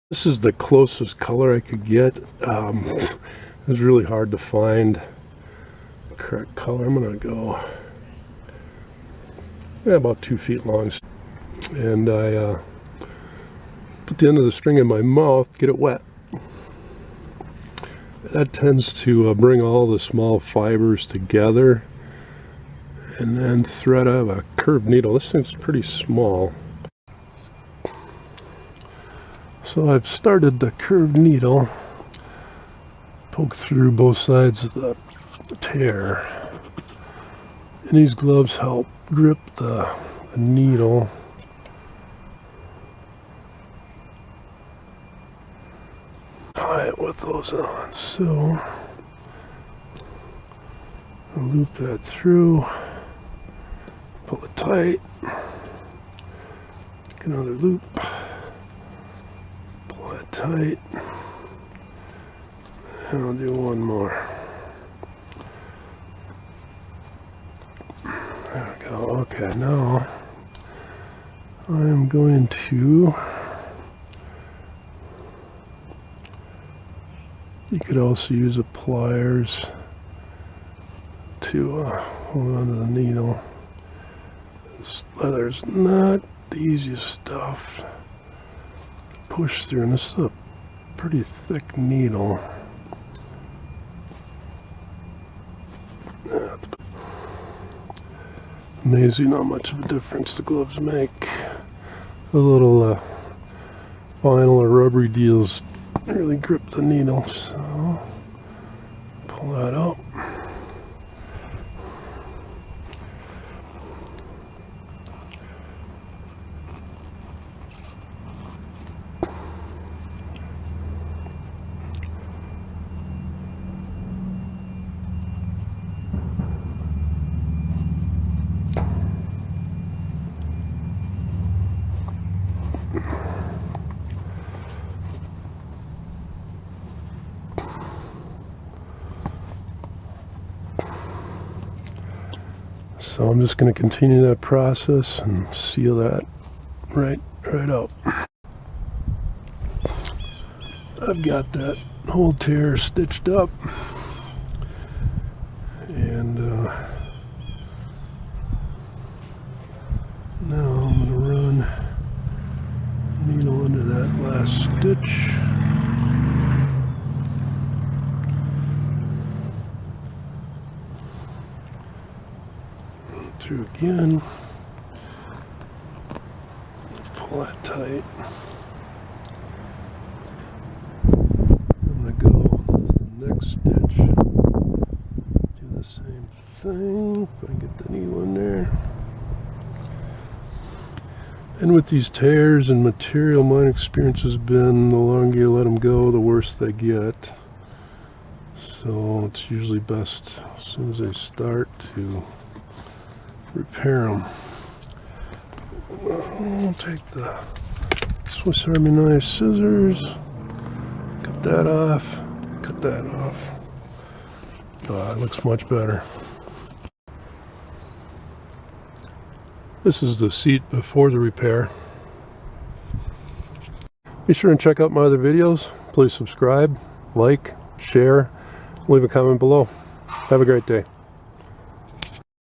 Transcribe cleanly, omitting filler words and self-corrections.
This is the closest color I could get. It was really hard to find the correct color. I'm gonna go about 2 feet long, and I put the end of the string in my mouth to get it wet. That tends to bring all the small fibers together, and then thread. I have a curved needle. This thing's pretty small. So I've started the curved needle, poke through both sides of the tear, and these gloves help grip the needle. Tie it with those on. So I'll loop that through, pull it tight, get another loop, pull it tight, and I'll do one more. There we go. Okay, now I'm going to, you could also use the pliers to hold on to the needle. This leather's not the easiest stuff to push through, and this is a pretty thick needle. Amazing how much of a difference the gloves make. The little vinyl or rubbery deals really grip the needle, so pull that out. So I'm just going to continue that process and seal that right up. I've got that whole tear stitched up, and now I'm going to run needle under that last stitch. Through again, pull that tight. I'm going to go to the next stitch, do the same thing, if I can get the needle in there. And with these tears and material, my experience has been the longer you let them go, the worse they get. So it's usually best as soon as they start to repair them. I'll take the Swiss Army knife scissors, cut that off, cut that off. Oh, it looks much better. This is the seat before the repair. Be sure and check out my other videos. Please subscribe, like, share, leave a comment below. Have a great day.